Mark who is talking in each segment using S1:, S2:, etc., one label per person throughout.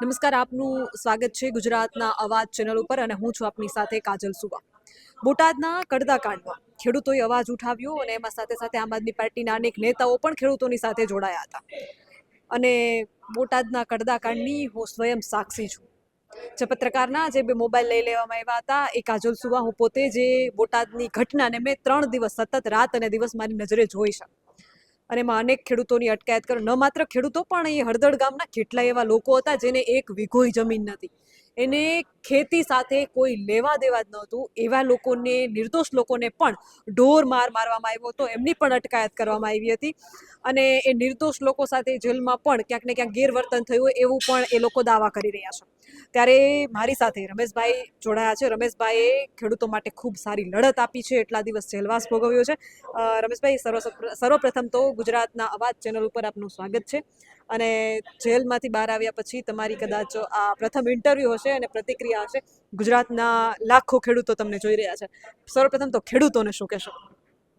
S1: નમસ્કાર, આપનું સ્વાગત છે ગુજરાતના અવાજ ચેનલ ઉપર અને હું છું આપની સાથે કાજલ સુવા. બોટાદના કડદાકાંડમાં ખેડૂતોએ અવાજ ઉઠાવ્યો અને એમાં સાથે સાથે આમ આદમી પાર્ટીના અનેક નેતાઓ પણ ખેડૂતોની સાથે જોડાયા હતા. અને બોટાદના કડદાકાંડની હું સ્વયં સાક્ષી છું. જે પત્રકારના જે બે મોબાઈલ લઈ લેવામાં આવ્યા હતા એ કાજલ સુવા હું પોતે જે બોટાદની ઘટનાને મેં 3 દિવસ સતત રાત અને દિવસ મારી નજરે જોઈ છે. અને એમાં અનેક ખેડૂતોની અટકાયત કરો, ન માત્ર ખેડૂતો પણ એ હળદળ ગામના કેટલાય એવા લોકો હતા જેને એક વીઘોય જમીન નથી, એને ખેતી સાથે કોઈ લેવા દેવા જ નહોતું. એવા લોકોને, નિર્દોષ લોકોને પણ ઢોર માર મારવામાં આવ્યો હતો, એમની પણ અટકાયત કરવામાં આવી હતી. અને એ નિર્દોષ લોકો સાથે જેલમાં પણ ક્યાંક ને ક્યાંક ગેરવર્તન થયું હોય એવું પણ એ લોકો દાવા કરી રહ્યા છે. ત્યારે મારી સાથે રમેશભાઈ જોડાયા છે. રમેશભાઈએ ખેડૂતો માટે ખૂબ સારી લડત આપી છે, એટલા દિવસ જેલવાસ ભોગવ્યો છે. રમેશભાઈ, સર્વપ્રથમ તો ગુજરાતના અવાજ ચેનલ ઉપર આપનું સ્વાગત છે. અને જેલમાંથી બહાર આવ્યા પછી તમારી કદાચ આ પ્રથમ ઇન્ટરવ્યૂ હશે અને પ્રતિક્રિયા હશે. ગુજરાતના લાખો ખેડૂતો તમને જોઈ રહ્યા છે. સર્વપ્રથમ તો ખેડૂતોને શું કહેશો?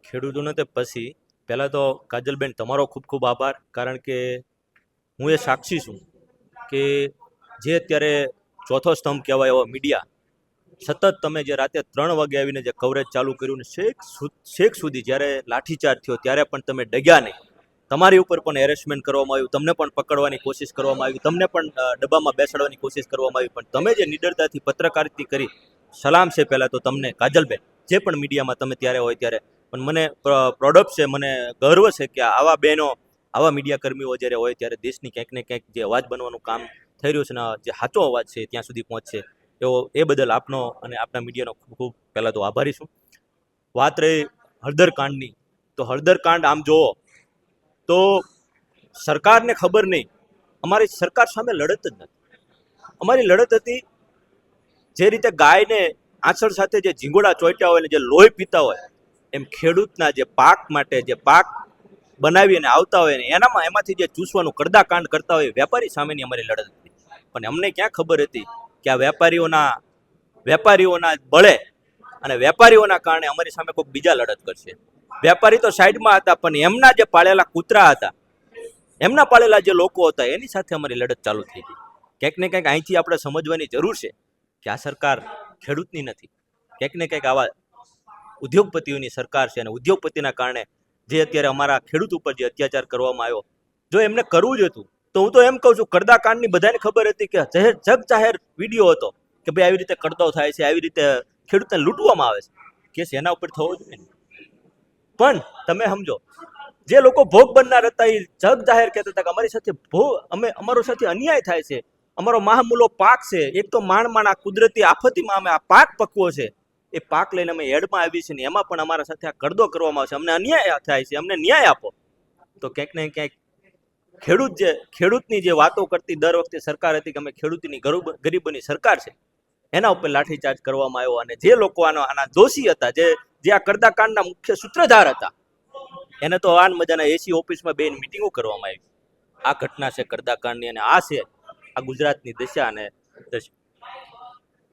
S2: ખેડૂતોને તે પછી પહેલાં તો કાજલબેન તમારો ખૂબ ખૂબ આભાર, કારણ કે હું એ સાક્ષી છું કે જે અત્યારે ચોથો સ્તંભ કહેવાય એવો મીડિયા સતત તમે જે રાતે 3 વાગે આવીને જે કવરેજ ચાલુ કર્યું ને છેક સુધી જ્યારે લાઠીચાર્જ થયો ત્યારે પણ તમે ડગ્યા નહીં. તમારી ઉપર પણ હેરેસમેન્ટ કરવામાં આવ્યું, તમને પણ પકડવાની કોશિશ કરવામાં આવી, તમને પણ ડબ્બામાં બેસાડવાની કોશિશ કરવામાં આવી, પણ તમે જે નિડરતાથી પત્રકારિતા કરી, સલામ છે પહેલાં તો તમને કાજલબેન. જે પણ મીડિયામાં તમે ત્યારે હોય ત્યારે પણ મને પ્રોડક્ટ છે, મને ગર્વ છે કે આવા બહેનો, આવા મીડિયા કર્મીઓ જ્યારે હોય ત્યારે દેશની ક્યાંક ને ક્યાંક જે અવાજ બનવાનું કામ થઈ રહ્યું છે ને જે સાચો અવાજ છે ત્યાં સુધી પહોંચશે, એ બદલ આપનો અને આપના મીડિયાનો ખૂબ ખૂબ પહેલાં તો આભારી છું. વાત રહી હળદરકાંડની, તો હળદરકાંડ આમ જુઓ તો સરકારને ખબર નહીં, અમારી સરકાર સામે લડત જ નથી. અમારી લડત હતી જે રીતે ગાયને આંચળ સાથે જે ઝીંગોડા ચોંટ્યા હોય ને જે લોહી પીતા હોય, એમ ખેડૂતના જે પાક માટે જે પાક બનાવીને આવતા હોય ને એમાંથી જે ચૂસવાનું કડદાકાંડ કરતા હોય વેપારી સામેની અમારી લડત હતી. પણ અમને ક્યાં ખબર હતી કે આ વેપારીઓના બળે અને વેપારીઓના કારણે અમારી સામે કોઈ બીજા લડત કરશે. વેપારી તો સાઈડમાં હતા, પણ એમના જે પાળેલા કૂતરા હતા, એમના પાળેલા જે લોકો હતા એની સાથે અમારી લડત ચાલુ થઈ ગઈ. ક્યાંક ને ક્યાંક અહીંથી આપણે સમજવાની જરૂર છે કે આ સરકાર ખેડૂતની નથી, ક્યાંક ને ક્યાંક આવા ઉદ્યોગપતિઓની સરકાર છે. અને ઉદ્યોગપતિના કારણે જે અત્યારે અમારા ખેડૂત ઉપર જે અત્યાચાર કરવામાં આવ્યો, જો એમને કરવું જ હતું તો હું તો એમ કહું છું, કડદાકાંડની બધાને ખબર હતી કે જગ જાહેર વિડીયો હતો કે ભાઈ આવી રીતે કડદાઓ થાય છે, આવી રીતે ખેડૂતને લૂંટવામાં આવે છે, કેસ એના ઉપર થવો જોઈએ. પણ તમે સમજો, જે લોકો ભોગ બનનાર હતા એ જગ જાહેર કહેતા હતા કે અમારી સાથે અમારો સાથે અન્યાય થાય છે, અમારો મહામૂલો પાક છે, એક તો માણ આ કુદરતી આફતીમાં અમે આ પાક પકવો છે, એ પાક લઈને અમે એડમાં આવી છે ને એમાં પણ અમારા સાથે આ કડદો કરવામાં આવશે, અમને અન્યાય થાય છે, અમને ન્યાય આપો. તો ક્યાંક ને ક્યાંક ખેડૂતની જે વાતો કરતી દર વખતે સરકાર હતી કે અમે ખેડૂતની ગરીબોની સરકાર છે, એના ઉપર લાઠીચાર્જ કરવામાં આવ્યો. અને જે લોકો આના દોષી હતા, જે આ કડદાકાંડના મુખ્ય સૂત્રધાર હતા, એને તો આન મજાના એસી ઓફિસમાં બેન મિટિંગો કરવામાં આવી. આ ઘટના છે કડદાકાંડની અને આ છે આ ગુજરાતની દશા અને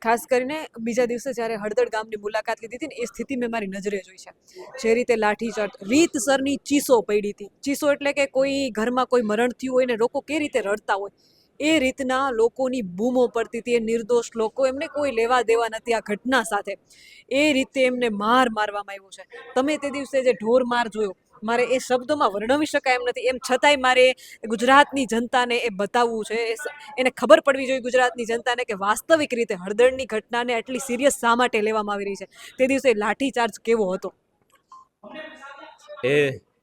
S1: ખાસ કરીને બીજા દિવસે જ્યારે હળદળ ગામની મુલાકાત લીધી હતી ને એ સ્થિતિ મેં મારી નજરે જોઈ છે. જે રીતે લાઠીચાર્જ, રીતસરની ચીસો પડી હતી. ચીસો એટલે કે કોઈ ઘરમાં કોઈ મરણ થયું હોય ને લોકો કે રીતે રડતા હોય એ રીતના લોકોની બૂમો પડતી હતી. એ નિર્દોષ લોકો, એમને કોઈ લેવા દેવા નથી આ ઘટના સાથે. એ રીતે એમને મારવામાં આવ્યો છે. તમે તે દિવસે જે ઢોર માર જોયો, મારે એ શબ્દોમાં વર્ણવી શકાય એમ નથી. એમ છતાંય મારે ગુજરાતની જનતાને એ બતાવવું છે, એને ખબર પડવી જોઈએ ગુજરાતની જનતાને કે વાસ્તવિક રીતે હળદળની ઘટનાને આટલી સિરિયસ શા માટે લેવામાં આવી રહી છે. તે દિવસે લાઠીચાર્જ કેવો હતો?
S2: એ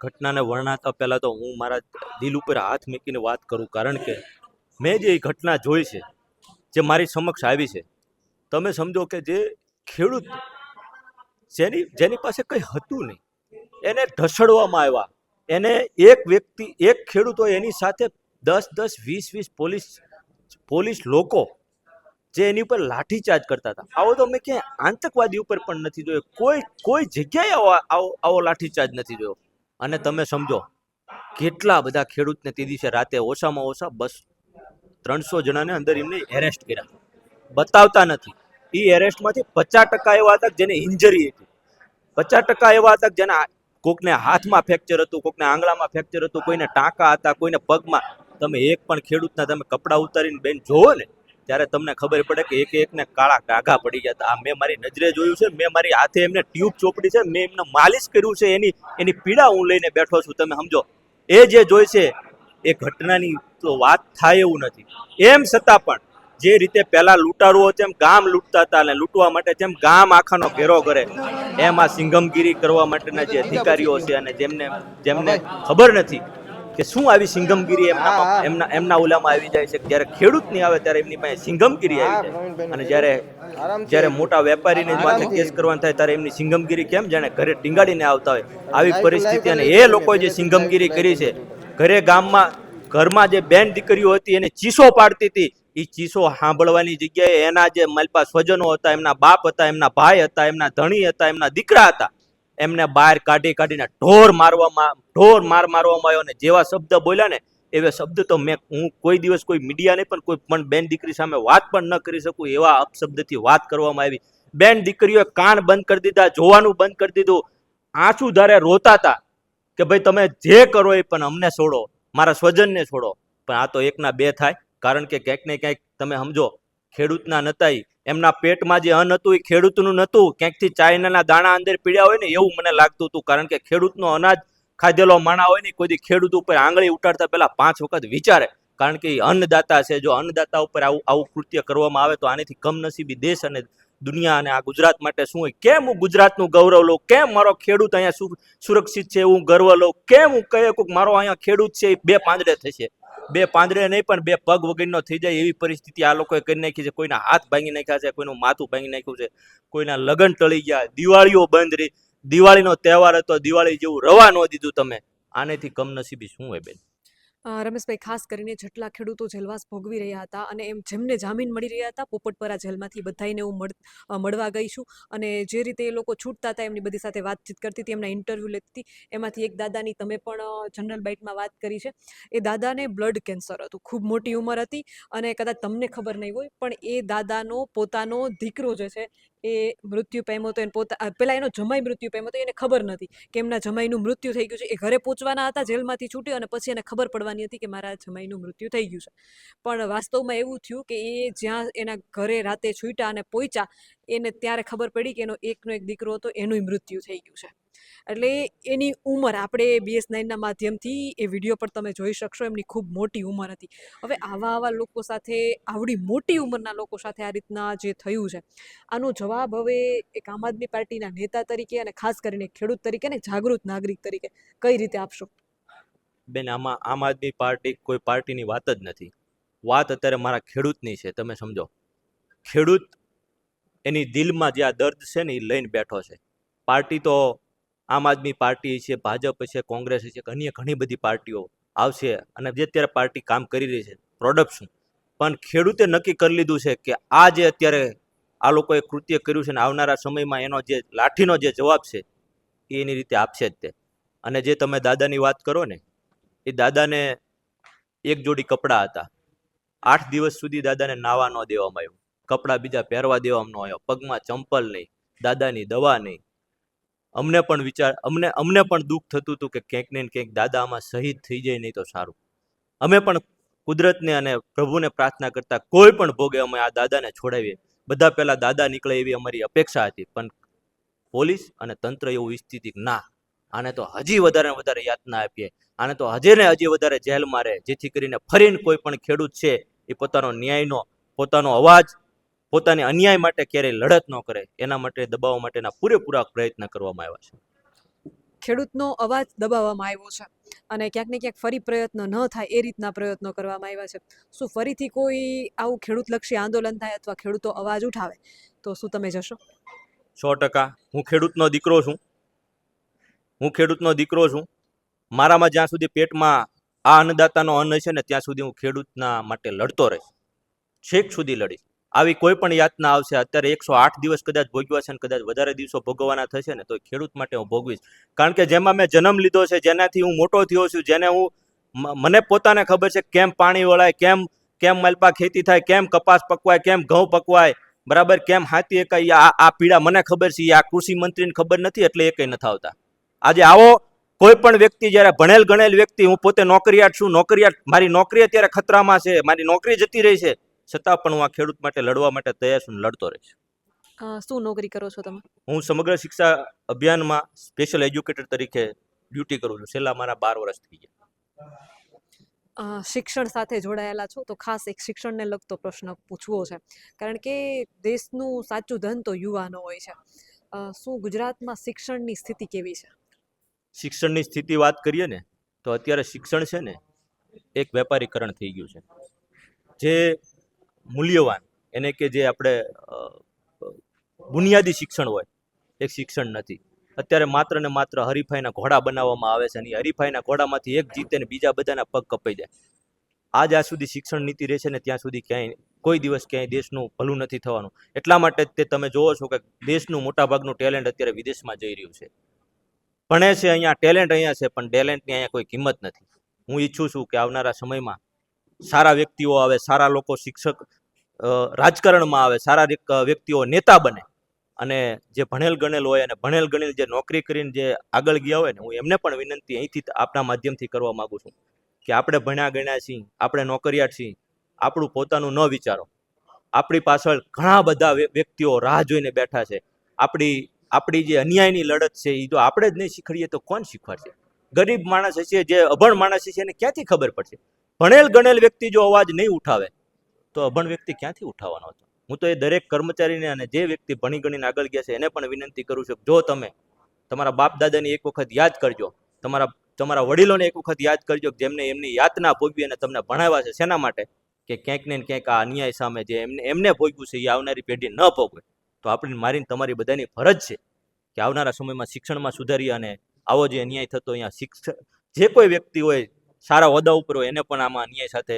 S2: ઘટનાને વર્ણવતા પહેલાં તો હું મારા દિલ ઉપર હાથ મૂકીને વાત કરું, કારણ કે મેં જે ઘટના જોઈ છે, જે મારી સમક્ષ આવી છે, તમે સમજો કે જે ખેડૂત જેની પાસે કંઈ હતું નહીં, એને ઢસડવામાં આવ્યા. એને એક ખેડૂત હોય એની સાથે 10-10, 20-20 પોલીસ લોકો જે એની ઉપર લાઠીચાર્જ કરતા હતા. આવો તો મેં ક્યાંય આતંકવાદી ઉપર પણ નથી જોયો, કોઈ જગ્યાએ આવો લાઠીચાર્જ નથી જોયો. અને તમે સમજો કેટલા બધા ખેડૂતને તે દિવસે રાતે ઓછામાં ઓછા 300 જણાને અંદર એમને એરેસ્ટ કર્યા, બતાવતા નથી. એ એરેસ્ટમાંથી 50% એવા હતા જેને ઇન્જરી હતી, 50% એવા હતા જેના કોકને હાથમાં ફ્રેક્ચર હતું, કોકને આંગળામાં ફ્રેક્ચર હતું, કોઈને ટાંકા હતા, કોઈને પગમાં. તમે એક પણ ખેડૂતના તમે કપડાં ઉતારીને બેન જોવો ને ત્યારે તમને ખબર પડે કે એક એકને કાળા ડાઘા પડી ગયા હતા. આ મેં મારી નજરે જોયું છે, મેં મારી હાથે એમને ટ્યુબ ચોપડી છે, મેં એમને માલિશ કર્યું છે, એની પીડા હું લઈને બેઠો છું. તમે સમજો, એ જે જોઈ છે એ ઘટનાની તો વાત થાય એવું નથી. એમ છતાં પણ જે રીતે પહેલા લૂંટારુઓ જેમ ગામ લૂંટતા હતા અને લૂંટવા માટે જેમ ગામ આખાનો ઘેરો કરે, એમ આ સિંઘમગીરી કરવા માટેના જે અધિકારીઓ છે અને જેમને ખબર નથી કે શું આવી સિંઘમગીરી એમના ઓલામાં આવી જાય છે. જ્યારે ખેડૂત નહીં આવે ત્યારે એમની પાસે સિંઘમગીરી આવી જાય, અને જ્યારે મોટા વેપારીને માથે કેસ કરવાનું થાય ત્યારે એમની સિંઘમગીરી કેમ જાણે ઘરે ટીંગાડીને આવતા હોય આવી પરિસ્થિતિ. અને એ લોકોએ જે સિંઘમગીરી કરી છે, ઘરમાં જે બેન દીકરીઓ હતી એને ચીસો પાડતી હતી, એ ચીસો સાંભળવાની જગ્યાએ એના જે માલપા સ્વજનો હતા, એમના બાપ હતા, એમના ભાઈ હતા, એમના ધણી હતા, એમના દીકરા હતા, એમને બહાર કાઢીને ઢોર માર મારવામાં આવ્યો. અને જેવા શબ્દ બોલ્યા ને એવા શબ્દ તો હું કોઈ દિવસ કોઈ મીડિયા નહીં પણ કોઈ પણ બેન દીકરી સામે વાત પણ ન કરી શકું, એવા અપશબ્દથી વાત કરવામાં આવી. બેન દીકરીઓએ કાન બંધ કરી દીધા, જોવાનું બંધ કરી દીધું, આંસુ ધારે રોતા હતા કે ભાઈ તમે જે કરો એ પણ અમને છોડો, મારા સ્વજનને છોડો. પણ આ તો એકના બે થાય, કારણ કે ક્યાંક ને ક્યાંક તમે સમજો ખેડૂતના નતા, એમના પેટમાં જે અન્ન હતું એ ખેડૂતનું નહોતું, ક્યાંકથી ચાઇનાના દાણા અંદર પીડ્યા હોય ને એવું મને લાગતું હતું. કારણ કે ખેડૂતનો અનાજ ખાધેલો માણા હોય ને કોઈ ખેડૂત ઉપર આંગળી ઉટાડતા પહેલા 5 વખત વિચારે, કારણ કે એ અન્નદાતા છે. જો અન્નદાતા ઉપર આવું કૃત્ય કરવામાં આવે તો આનેથી કમનસીબી દેશ અને દુનિયા અને આ ગુજરાત માટે શું હોય. કેમ હું ગુજરાતનું ગૌરવ લઉં, કેમ મારો ખેડૂત અહીંયા સુરક્ષિત છે એવું ગર્વ લઉં, કેમ હું કહે કે મારો અહીંયા ખેડૂત છે એ 2 પાંદડે થશે, 2 પાંદડે નહીં પણ 2 પગ વગરનો થઈ જાય એવી પરિસ્થિતિ આ લોકોએ કરી નાખી છે. કોઈના હાથ ભાંગી નાખ્યા છે, કોઈનું માથું ભાંગી નાખ્યું છે, કોઈના લગ્ન ટળી ગયા, દિવાળીઓ બંધ રહી, દિવાળીનો તહેવાર હતો, દિવાળી જેવું રવા ન દીધું. તમે આનેથી કમનસીબી શું હોય બેન?
S1: રમેશભાઈ, ખાસ કરીને જેટલા ખેડૂતો જેલવાસ ભોગવી રહ્યા હતા અને જેમને જામીન મળી રહ્યા હતા પોપટપરા જેલમાંથી, બધાને હું મળવા ગઈ છું. અને જે રીતે એ લોકો છૂટતા હતા એમની બધી સાથે વાતચીત કરતી હતી, એમના ઇન્ટરવ્યૂ લેતી હતી. એમાંથી એક દાદાની તમે પણ જનરલ બાઇટમાં વાત કરી છે. એ દાદાને બ્લડ કેન્સર હતું, ખૂબ મોટી ઉંમર હતી, અને કદાચ તમને ખબર નહીં હોય પણ એ દાદાનો પોતાનો દીકરો જે છે એ મૃત્યુ પામ્યો હતો. પહેલાં એનો જમાઈ મૃત્યુ પામ્યો હતો, એને ખબર નથી કે એમના જમાઈનું મૃત્યુ થઈ ગયું છે. એ ઘરે પહોંચવાના હતા જેલમાંથી છૂટી, અને પછી એને ખબર પડવાની હતી કે મારા જમાઈનું મૃત્યુ થઈ ગયું છે. પણ વાસ્તવમાં એવું થયું કે એ જ્યાં એના ઘરે રાતે છૂટ્યા અને પહોંચ્યા એને ત્યારે ખબર પડી કે એનો એકનો એક દીકરો હતો, એનું મૃત્યુ થઈ ગયું છે. એટલે એની ઉંમર આપણે BS9ના માધ્યમથી એ વિડીયો પર તમે જોઈ શકશો, એમની ખૂબ મોટી ઉંમર હતી. હવે આવા લોકો સાથે, આવડી મોટી ઉંમરના લોકો સાથે આ રીતના જે થયું છે, આનો જવાબ હવે એક આમ આદમી પાર્ટીના નેતા તરીકે અને ખાસ કરીને ખેડૂત તરીકે અને જાગૃત નાગરિક તરીકે કઈ રીતે આપશો?
S2: બેન, આમાં આમ આદમી પાર્ટી કોઈ પાર્ટીની વાત જ નથી. વાત અત્યારે મારા ખેડૂતની છે. તમે સમજો, ખેડૂત એની દિલમાં જે આ દર્દ છે ને એ લઈને બેઠો છે. પાર્ટી તો આમ આદમી પાર્ટી છે, ભાજપ છે, કોંગ્રેસ છે, અન્ય ઘણી બધી પાર્ટીઓ આવશે અને જે અત્યારે પાર્ટી કામ કરી રહી છે પ્રોડક્ટ શું, પણ ખેડૂતે નક્કી કરી લીધું છે કે આ જે અત્યારે આ લોકોએ કૃત્ય કર્યું છે ને આવનારા સમયમાં એનો જે લાઠીનો જે જવાબ છે એ એની રીતે આપશે જ તે. અને જે તમે દાદાની વાત કરો ને, એ દાદાને એક જોડી કપડાં હતા, 8 દિવસ સુધી દાદાને નાવા ન દેવામાં આવ્યું, કપડાં બીજા પહેરવા દેવામાં ન આવ્યો, પગમાં ચંપલ નહીં, દાદાની દવા નહીં. અમને પણ દુઃખ થતું હતું કે ક્યાંક ને ક્યાંક દાદા આમાં શહીદ થઈ જાય નહીં તો સારું. અમે પણ કુદરતને અને પ્રભુને પ્રાર્થના કરતા કોઈ પણ ભોગે અમે આ દાદાને છોડાવીએ, બધા પહેલા દાદા નીકળે એવી અમારી અપેક્ષા હતી. પણ પોલીસ અને તંત્ર એવું ઈચ્છતી હતી કે ના, આને તો હજી વધારે યાતના આપીએ, આને તો હજી વધારે જેલ મારે, જેથી કરીને ફરીને કોઈ પણ ખેડૂત છે એ પોતાનો ન્યાયનો, પોતાનો અવાજ, પોતાની અન્યાય માટે ક્યારેય લડત ન કરે, એના માટે દબાવવા માટેના પૂરેપૂરા પ્રયત્ન કરવામાં આવ્યા છે.
S1: ખેડૂતનો અવાજ દબાવવામાં આવ્યો છે અને ક્યાંક ને ક્યાંક ફરી પ્રયત્ન ન થાય એ રીતના પ્રયત્નો કરવામાં આવ્યા છે. શું ફરીથી કોઈ આવું ખેડૂતલક્ષી આંદોલન થાય અથવા ખેડૂતો અવાજ ઉઠાવે તો શું તમે જશો?
S2: 100%. હું ખેડૂતનો દીકરો છું. મારામાં જ્યાં સુધી પેટમાં આ અન્નદાતાનો અન્ન છે ને ત્યાં સુધી હું ખેડૂતના માટે લડતો રહીશ, છેક સુધી લડીશ. આવી કોઈ પણ યાતના આવશે, અત્યારે 108 દિવસ કદાચ ભોગવ્યા છે ને કદાચ વધારે દિવસો ભોગવવાના થશે ને તો ખેડૂત માટે હું ભોગવીશ. કારણ કે જેમાં મેં જન્મ લીધો છે, જેનાથી હું મોટો થયો છું, જેને મને પોતાને ખબર છે કેમ પાણી વળાય, કેમ માલપા ખેતી થાય, કેમ કપાસ પકવાય, કેમ ઘઉં પકવાય, બરાબર, કેમ હાથી એકાય, આ પીડા મને ખબર છે, આ કૃષિ મંત્રીને ખબર નથી એટલે એ કંઈ નથી આવતા. આજે આવો કોઈ પણ વ્યક્તિ જ્યારે ભણેલ ગણેલ વ્યક્તિ, હું પોતે નોકરિયાત છું, મારી નોકરી અત્યારે ખતરામાં છે, મારી નોકરી જતી રહી છે, છતાં પણ હું આ ખેડૂત માટે લડવા માટે તૈયાર છું, લડતો રહીશ.
S1: શું નોકરી કરો છો તમે?
S2: હું સમગ્ર શિક્ષા અભિયાનમાં સ્પેશિયલ એજ્યુકેટર તરીકે ડ્યુટી કરું છું. છેલ્લા મારા 12 વર્ષ થઈ ગયા.
S1: શિક્ષણ સાથે જોડાયેલા છો તો ખાસ એક શિક્ષણને લગતો પ્રશ્ન પૂછવો છે, કારણ કે દેશનું સાચું ધન તો યુવાનો હોય છે. શું ગુજરાતમાં શિક્ષણની સ્થિતિ કેવી છે?
S2: શિક્ષણની સ્થિતિ વાત કરીએ ને તો અત્યારે શિક્ષણ છે ને એક વેપારીકરણ થઈ ગયું છે. જે મૂલ્યવાન એને કે જે આપણે બુનિયાદી શિક્ષણ હોય એ શિક્ષણ નથી. અત્યારે માત્ર ને માત્ર હરીફાઈના ઘોડા બનાવવામાં આવે છે અને હરીફાઈના ઘોડામાંથી એક જીતે ને બીજા બધાના પગ કપાઈ જાય. જ્યાં સુધી શિક્ષણ નીતિ રહેશે ને ત્યાં સુધી ક્યાંય કોઈ દિવસ ક્યાંય દેશનું ભલું નથી થવાનું. એટલા માટે તે તમે જોવો છો કે દેશનું મોટાભાગનું ટેલેન્ટ અત્યારે વિદેશમાં જઈ રહ્યું છે. ભણે છે અહીંયા, ટેલેન્ટ અહીંયા છે, પણ ટેલેન્ટની અહીંયા કોઈ કિંમત નથી. હું ઈચ્છું છું કે આવનારા સમયમાં સારા વ્યક્તિઓ આવે, સારા લોકો શિક્ષક રાજકારણમાં આવે, સારા વ્યક્તિઓ નેતા બને, અને જે ભણેલ ગણેલ હોય અને ભણેલ ગણેલ જે નોકરી કરીને જે આગળ ગયા હોય ને, હું એમને પણ વિનંતી અહીંથી આપના માધ્યમથી કરવા માંગુ છું કે આપણે ભણ્યા ગણ્યા છીએ, આપણે નોકરિયાત છીએ, આપણું પોતાનું ન વિચારો. આપણી પાછળ ઘણા બધા વ્યક્તિઓ રાહ જોઈને બેઠા છે. આપણી જે અન્યાયની લડત છે એ તો આપણે જ નહીં શીખડીએ તો કોણ શીખવાડશે? ગરીબ માણસ હશે, જે અભણ માણસ હશે, એને ક્યાંથી ખબર પડશે? ભણેલ ગણેલ વ્યક્તિ જો અવાજ નહીં ઉઠાવે તો અભણ વ્યક્તિ ક્યાંથી ઉઠાવવાનો હતો? હું તો એ દરેક કર્મચારીને અને જે વ્યક્તિ ભણી ગણીને આગળ ગયા છે એને પણ વિનંતી કરું છું કે જો તમે તમારા બાપ દાદાની એક વખત યાદ કરજો, તમારા વડીલોને એક વખત યાદ કરજો, જેમને એમની યાતના ભોગવી અને તમને ભણાવ્યા છે. શેના માટે? કે ક્યાંક ને ક્યાંક આ અન્યાય સામે જે એમને ભોગવ્યું છે એ આવનારી પેઢી ન ભોગવે. તો આપણી મારી તમારી બધાની ફરજ છે કે આવનારા સમયમાં શિક્ષણમાં સુધારીએ અને આવો જે અન્યાય થતો અહીંયા શિક્ષણ જે કોઈ વ્યક્તિ હોય સારા હોદ્દા ઉપર હોય એને પણ આમાં અન્યાય સાથે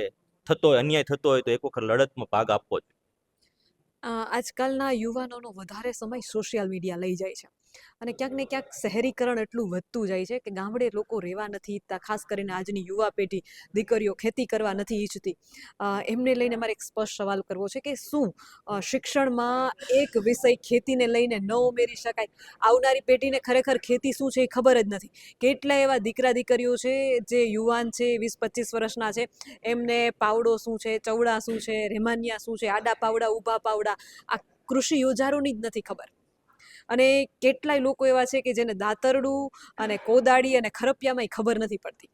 S2: અન્યાય થતો હોય તો એક વખત લડતમાં ભાગ આપવો જ.
S1: આજકાલના યુવાનોનો વધારે સમય સોશિયલ મીડિયા લઈ જાય છે, અને ક્યાંક ને ક્યાંક શહેરીકરણ એટલું વધતું જાય છે કે ગામડે લોકો રહેવા નથી ઈચ્છતા. ખાસ કરીને આજની યુવા પેઢી, દીકરીઓ ખેતી કરવા નથી ઈચ્છતી. એમને લઈને મારે એક સ્પષ્ટ સવાલ કરવો છે કે શું શિક્ષણમાં એક વિષય ખેતીને લઈને ન ઉમેરી શકાય? આવનારી પેઢીને ખરેખર ખેતી શું છે એ ખબર જ નથી. કેટલા એવા દીકરા દીકરીઓ છે જે યુવાન છે, 20-25 વર્ષના છે, એમને પાવડો શું છે, ચવડા શું છે, રેમાનિયા શું છે, આડા પાવડા, ઊભા પાવડા, આ કૃષિ યોજારોની જ નથી ખબર. અને કેટલાય લોકો એવા છે કે જેને દાતરડું અને કોદાળી અને ખરપિયામાં ખબર નથી પડતી.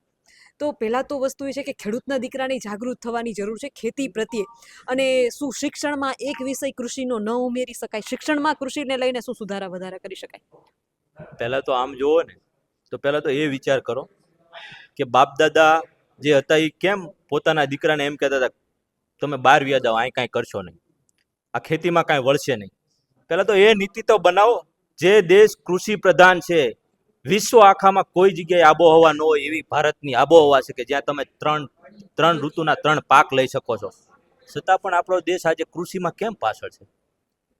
S1: તો પહેલાં તો વસ્તુ એ છે કે ખેડૂતના દીકરાને જાગૃત થવાની જરૂર છે ખેતી પ્રત્યે. અને શું શિક્ષણમાં એક વિષય કૃષિનો ન ઉમેરી શકાય? શિક્ષણમાં કૃષિને લઈને શું સુધારા વધારા કરી શકાય?
S2: પહેલા તો આમ જોવો ને તો પહેલા તો એ વિચાર કરો કે બાપ દાદા જે હતા એ કેમ પોતાના દીકરાને એમ કહેતા હતા તમે બહાર વ્યા જાઓ, અહીં કાંઈ કરશો નહીં, આ ખેતીમાં કાંઈ વળશે નહીં. પહેલા તો એ નીતિ તો બનાવો. જે દેશ કૃષિ પ્રધાન છે, વિશ્વ આખામાં કોઈ જગ્યાએ આબોહવા ન હોય એવી ભારતની આબોહવા છે કે જ્યાં તમે ત્રણ ઋતુના 3 પાક લઈ શકો છો. છતાં પણ આપણો દેશ આજે કૃષિમાં કેમ પાછળ છે?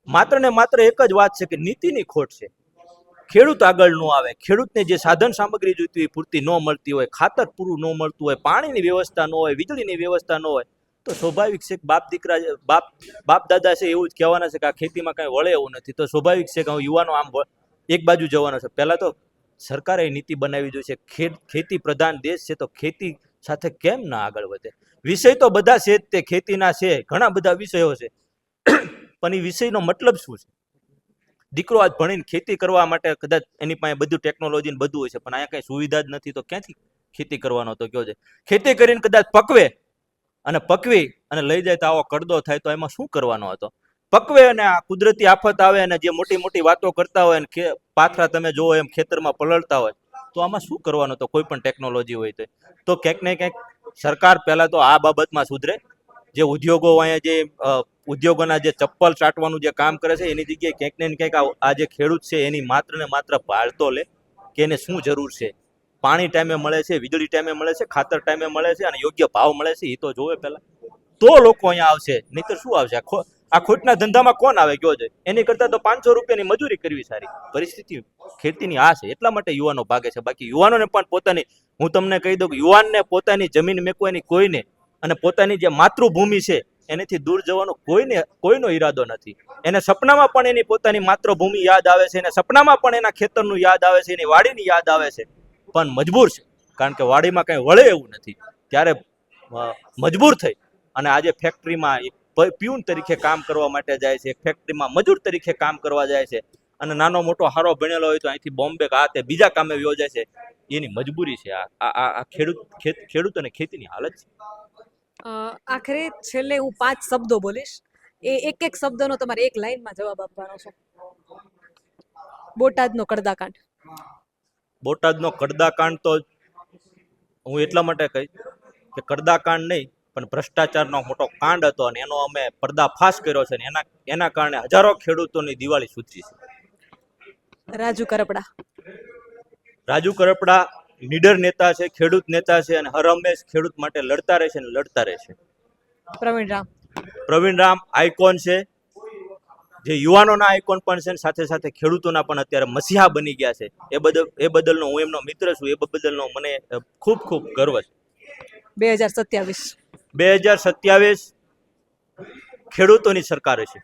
S2: માત્ર ને માત્ર એક જ વાત છે કે નીતિની ખોટ છે. ખેડૂત આગળ ન આવે, ખેડૂતને જે સાધન સામગ્રી જોઈતી હોય પૂરતી ન મળતી હોય, ખાતર પૂરું ન મળતું હોય, પાણીની વ્યવસ્થા ન હોય, વીજળીની વ્યવસ્થા ન હોય, તો સ્વાભાવિક છે કે બાપ દાદા છે એવું જ કહેવાના છે કે આ ખેતીમાં કાંઈ વળે એવું નથી. તો સ્વાભાવિક છે કે યુવાનો આમ એક બાજુ જવાનો છે. પહેલા તો સરકારે નીતિ બનાવવી જોઈએ છે. ખેતી પ્રધાન દેશ છે તો ખેતી સાથે કેમ ના આગળ વધે? વિષય તો બધા છે જ, તે ખેતીના છે, ઘણા બધા વિષયો છે, પણ એ વિષયનો મતલબ શું છે? દીકરો આજ ભણીને ખેતી કરવા માટે કદાચ એની પાસે બધું ટેકનોલોજી ને બધું હોય છે, પણ અહીંયા કઈ સુવિધા જ નથી, તો ક્યાંથી ખેતી કરવાનો તો કયો છે? ખેતી કરીને કદાચ પકવી અને લઈ જાય તો આવો કડદો થાય તો એમાં શું કરવાનો હતો? પકવે અને આ કુદરતી આફત આવે અને જે મોટી મોટી વાતો કરતા હોય ને પાથરા તમે જોવો એમ ખેતરમાં પલળતા હોય તો આમાં શું કરવાનો હતો? કોઈ પણ ટેકનોલોજી હોય તો ક્યાંક ને ક્યાંક સરકાર પહેલા તો આ બાબતમાં સુધરે. જે ઉદ્યોગો અહીંયા જે ઉદ્યોગોના જે ચપ્પલ ચાટવાનું જે કામ કરે છે એની જગ્યાએ ક્યાંક ને ક્યાંક આ જે ખેડૂત છે એની માત્ર ને માત્ર ભાળ તો લે કે એને શું જરૂર છે. પાણી ટાઈમે મળે છે, વીજળી ટાઈમે મળે છે, ખાતર ટાઈમે મળે છે અને યોગ્ય ભાવ મળે છે, એ તો જોવે પહેલા, તો લોકો અહીંયા આવશે. નહીતર શું આવશે? આ ખોટના ધંધામાં કોણ આવે કયો છે? એની કરતાં તો 500 રૂપિયાની મજૂરી કરવી સારી. પરિસ્થિતિ ખેતીની આ છે, એટલા માટે યુવાનો ભાગે છે. બાકી યુવાનોને પણ હું તમને કહી દઉં કે યુવાનને પોતાની જમીન મેકવાની કોઈને અને પોતાની જે માતૃભૂમિ છે એનાથી દૂર જવાનો કોઈનો ઈરાદો નથી. એને સપનામાં પણ એની પોતાની માતૃભૂમિ યાદ આવે છે, એને સપનામાં પણ એના ખેતરનું યાદ આવે છે, એની વાડીની યાદ આવે છે. પણ મજબૂર છે, કારણ કે વાડીમાં કંઈ વળે એવું નથી. ત્યારે મજબૂર થઈ અને આજે ફેક્ટરીમાં એક પ્યુન તરીકે કામ કરવા માટે જાય છે, એક ફેક્ટરીમાં મજૂર તરીકે કામ કરવા જાય છે, અને નાનો મોટો હારો ભણેલો હોય તો અહીંથી બોમ્બે તે બીજા કામે વયો જાય છે. એની મજબૂરી છે. આ ખેડૂત અને ખેતીની હાલત છે.
S1: આખરે છેલ્લે હું 5 શબ્દો બોલીશ, એ એક શબ્દનો તમારે એક લાઈનમાં જવાબ આપવાનો છે. બોટાદનો કડદાકાંડ.
S2: બોટાદનો કડદાકાંડ તો હું એટલા માટે કહીશ કે કડદાકાંડ નહીં પણ ભ્રષ્ટાચારનો મોટો કાંડ હતો, અને એનો અમે પર્દાફાશ કર્યો છે, અને એના કારણે હજારો ખેડૂતોની દિવાળી સુધરી છે.
S1: રાજુ કરપડા.
S2: રાજુ કરપડા નીડર નેતા છે, ખેડૂત નેતા છે, અને હર હંમેશ ખેડૂત માટે લડતા રહેશે અને લડતા રહેશે.
S1: પ્રવીણ રામ.
S2: પ્રવીણ રામ આઇકોન છે, જે યુવાનોના આઇકોન પણ છે, સાથે સાથે ખેડૂતોના પણ અત્યારે મસીહા બની ગયા છે. એ બદલનો હું એમનો મિત્ર છું, એ બદલનો મને ખૂબ ખૂબ ગર્વ છે.
S1: 2027.
S2: 2027 ખેડૂતોની સરકાર હશે.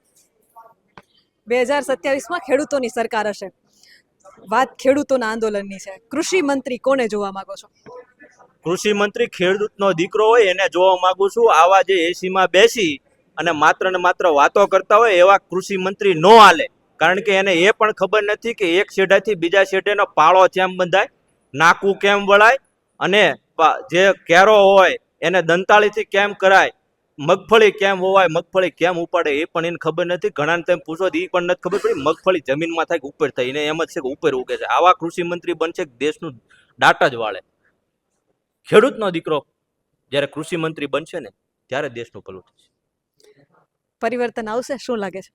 S1: 2027માં ખેડૂતોની સરકાર હશે. વાત ખેડૂતોના આંદોલનની છે. કૃષિ મંત્રી કોને જોવા માંગો છો?
S2: કૃષિ મંત્રી ખેડૂતનો દીકરો હોય એને જોવા માંગુ છું. આવા જે એસીમાં બેસી અને માત્ર ને માત્ર વાતો કરતા હોય એવા કૃષિ મંત્રી નો હાલે, કારણ કે એને એ પણ ખબર નથી કે એક શેઢાથી બીજા શેઢેનો પાળો કેમ બંધાય, નાકું કેમ વળાય, અને જે કેરો હોય એને દંતાળીથી કેમ કરાય, મગફળી કેમ વવાય, મગફળી કેમ ઉપાડે એ પણ એને ખબર નથી. ઘણાને તેમ પૂછો એ પણ નથી ખબર પડી મગફળી જમીનમાં થાય કે ઉપર થાય, એને એમ જ છે કે ઉપર ઉગે છે. આવા કૃષિ મંત્રી બનશે દેશનું ડાટા જ વાળે. ખેડૂતનો દીકરો જ્યારે કૃષિ મંત્રી બનશે ને ત્યારે દેશનું ભલું થશે.
S1: પરિવર્તન આવશે શું લાગે છે?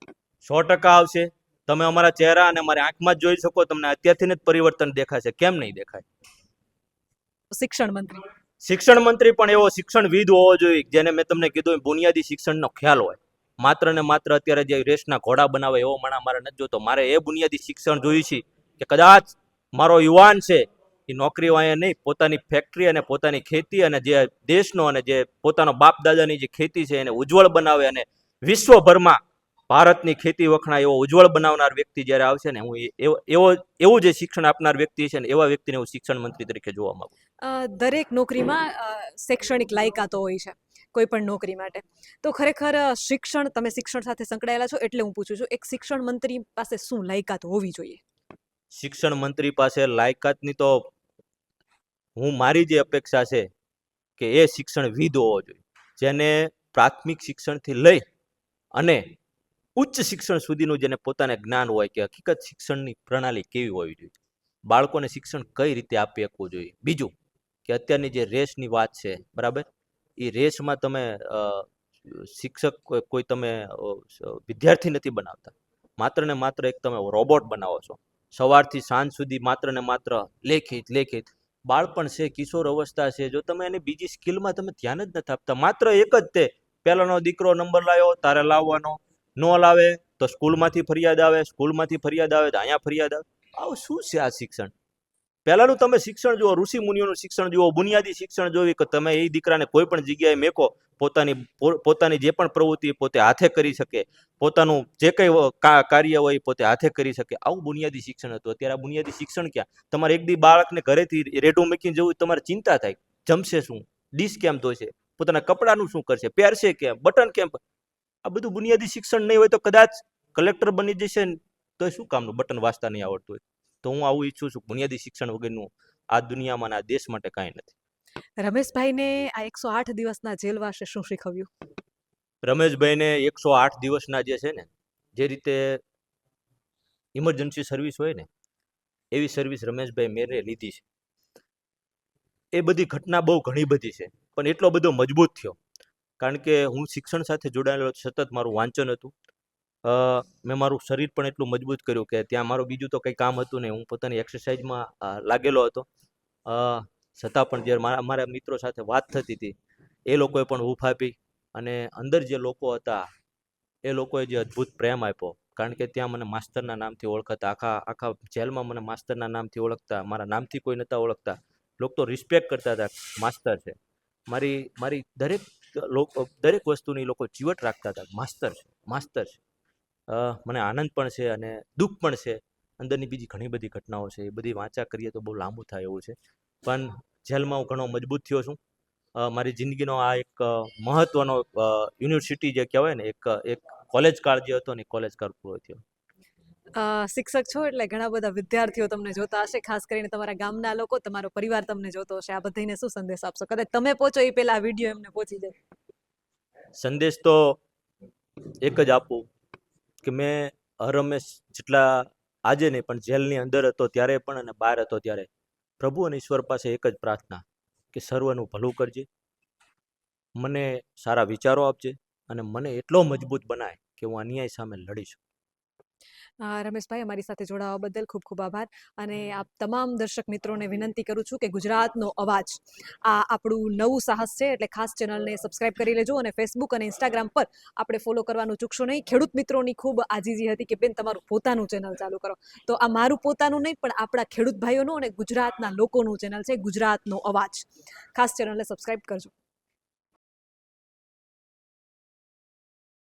S2: 100% આવશે. તમે અમારા ચહેરા અને અમારી આંખમાં જ જોઈ શકો, તમને અત્યારથી જ પરિવર્તન દેખાશે, કેમ નહીં દેખાય.
S1: શિક્ષણ મંત્રી.
S2: શિક્ષણ મંત્રી પણ એવો શિક્ષણવિદ હોવો જોઈએ જેને મેં તમને કીધું બુનિયાદી શિક્ષણનો ખ્યાલ હોય. માત્ર ને માત્ર અત્યારે જે રેસના ઘોડા બનાવે એવો મારે નથી જોતો. મારે એ બુનિયાદી શિક્ષણ જોયું છે કે કદાચ મારો યુવાન છે એ નોકરી વાંહે નહીં, પોતાની ફેક્ટરી અને પોતાની ખેતી અને જે દેશનો અને જે પોતાનો બાપ દાદાની જે ખેતી છે એને ઉજ્જવળ બનાવે, અને વિશ્વભરમાં ભારતની ખેતી વખણાય એવો ઉજ્જવળ બનાવનાર વ્યક્તિ જ્યારે આવશે ને, હું એવું જે શિક્ષણ આપનાર વ્યક્તિ છે ને એવા વ્યક્તિને હું શિક્ષણ મંત્રી તરીકે જોવા માંગુ.
S1: દરેક નોકરીમાં શૈક્ષણિક લાયકાતો હોય છે કોઈ પણ નોકરી માટે. તો ખરેખર શિક્ષણ, તમે શિક્ષણ સાથે સંકળાયેલા છો એટલે હું પૂછું છું, એક શિક્ષણ મંત્રી પાસે શું લાયકાત હોવી જોઈએ?
S2: શિક્ષણ મંત્રી પાસે લાયકાતની તો મારી જે અપેક્ષા છે કે એ શિક્ષણવિદ હોવો જોઈએ, જેને પ્રાથમિક શિક્ષણથી લઈ અને ઉચ્ચ શિક્ષણ સુધીનું જેને પોતાને જ્ઞાન હોય કે હકીકત શિક્ષણની પ્રણાલી કેવી હોવી જોઈએ, બાળકોને શિક્ષણ કઈ રીતે આપી આપવું જોઈએ. બીજું કે અત્યારની જે રેસની વાત છે, બરાબર, એ રેસમાં તમે શિક્ષક કોઈ તમે વિદ્યાર્થી નથી બનાવતા, માત્ર ને માત્ર એક તમે રોબોટ બનાવો છો. સવારથી સાંજ સુધી માત્ર ને માત્ર લેખિત. બાળપણ છે, કિશોર અવસ્થા છે, જો તમે એની બીજી સ્કિલમાં તમે ધ્યાન જ નથી આપતા, માત્ર એક જ તે પહેલાનો દીકરો નંબર લાવ્યો તારે લાવવાનો, ન લાવે તો સ્કૂલમાંથી ફરિયાદ આવે તો અહીંયા ફરિયાદ આવે. આવું શું છે આ શિક્ષણ? પહેલાનું તમે શિક્ષણ જુઓ, ઋષિ મુનિઓનું શિક્ષણ જુઓ, બુનિયાદી શિક્ષણ જોવી કે તમે એ દીકરાને કોઈ પણ જગ્યાએ મેકો, પોતાની જે પણ પ્રવૃત્તિ પોતે હાથે કરી શકે, પોતાનું જે કંઈ કાર્ય હોય પોતે હાથે કરી શકે, આવું બુનિયાદી શિક્ષણ હતું. અત્યારે આ બુનિયાદી શિક્ષણ ક્યાં? તમારે એક દી બાળકને ઘરેથી રેડું મૂકીને જવું તમારે ચિંતા થાય, જમશે શું, ડીશ કેમ ધોશે, પોતાના કપડાનું શું કરશે, પહેરશે કેમ, બટન કેમ. આ બધું બુનિયાદી શિક્ષણ નહીં હોય તો કદાચ કલેક્ટર બની જશે ને તો શું કામનું બટન વાંચતા નહીં આવડતું હોય. તો હું આવું ઈચ્છું છું. બુનિયાદી શિક્ષણ વગરનું આ દુનિયામાં આ દેશ માટે કાંઈ નથી.
S1: રમેશભાઈને આ 108 દિવસના જેલવાસે શું શીખવ્યું?
S2: રમેશભાઈને 108 દિવસના જે છે ને, જે રીતે ઇમરજન્સી સર્વિસ હોય ને એવી સર્વિસ રમેશભાઈ મેરે લીધી છે. એ બધી ઘટના બહુ ઘણી બધી છે, પણ એટલો બધો મજબૂત થયો કારણ કે હું શિક્ષણ સાથે જોડાયેલો, સતત મારું વાંચન હતું. મેં મારું શરીર પણ એટલું મજબૂત કર્યું કે ત્યાં મારું બીજું તો કંઈ કામ હતું નહીં, હું પોતાની એક્સરસાઇઝમાં લાગેલો હતો. છતાં પણ જ્યારે મારા મિત્રો સાથે વાત થતી હતી એ લોકોએ પણ હૂંફ આપી, અને અંદર જે લોકો હતા એ લોકોએ જે અદ્ભુત પ્રેમ આપ્યો, કારણ કે ત્યાં મને માસ્તરના નામથી ઓળખતા, આખા જેલમાં મને માસ્તરના નામથી ઓળખતા, મારા નામથી કોઈ નહોતા ઓળખતા. લોકો તો રિસ્પેક્ટ કરતા હતા, માસ્તર છે. મારી દરેક વસ્તુની લોકો ચીવટ રાખતા હતા, માસ્તર છે. મને આનંદ પણ છે અને દુઃખ પણ છે, અંદરની બીજી ઘણી બધી ઘટનાઓ છે એ બધી વાંચા કરીએ તો બહુ લાંબુ થાય એવું છે. પણ જેલમાં હું ઘણો મજબૂત થયો છું. મારી જિંદગીનો આ એક મહત્વનો યુનિવર્સિટી જે કહેવાય ને એક કોલેજ કાળ જે હતો ને કોલેજ કાળ પૂરો થયો.
S1: શિક્ષક છો એટલે ઘણા બધા વિદ્યાર્થીઓ તમને જોતા હશે, ખાસ કરીને તમારા ગામના લોકો, તમારો પરિવાર તમને જોતો હશે. આ બધાને શું સંદેશ આપશો? કદાચ તમે પહોંચો એ પહેલા આ વિડીયો એમને પહોંચી જાય.
S2: સંદેશ તો એક જ આપું કે મેં હરહંમેશ જેટલા આજે નહીં પણ જેલની અંદર હતો ત્યારે પણ અને બહાર હતો ત્યારે પ્રભુ અને ઈશ્વર પાસે એક જ પ્રાર્થના કે સર્વનું ભલું કરજે, મને સારા વિચારો આપજે અને મને એટલો મજબૂત બનાય કે હું અન્યાય સામે લડી શકું.
S1: રમેશભાઈ, અમારી સાથે જોડાવા બદલ ખૂબ ખૂબ આભાર. અને આપ તમામ દર્શક મિત્રોને વિનંતી કરું છું કે ગુજરાતનો અવાજ આ આપણું નવું સાહસ છે, એટલે ખાસ ચેનલને સબસ્ક્રાઇબ કરી લેજો અને ફેસબુક અને ઇન્સ્ટાગ્રામ પર આપણે ફોલો કરવાનું ચૂકશો નહીં. ખેડૂત મિત્રોની ખૂબ આજીજી હતી કે બેન તમારું પોતાનું ચેનલ ચાલુ કરો. તો આ મારું પોતાનું નહીં પણ આપણા ખેડૂત ભાઈઓનું અને ગુજરાતના લોકોનું ચેનલ છે ગુજરાતનો અવાજ. ખાસ ચેનલને સબસ્ક્રાઇબ કરજો.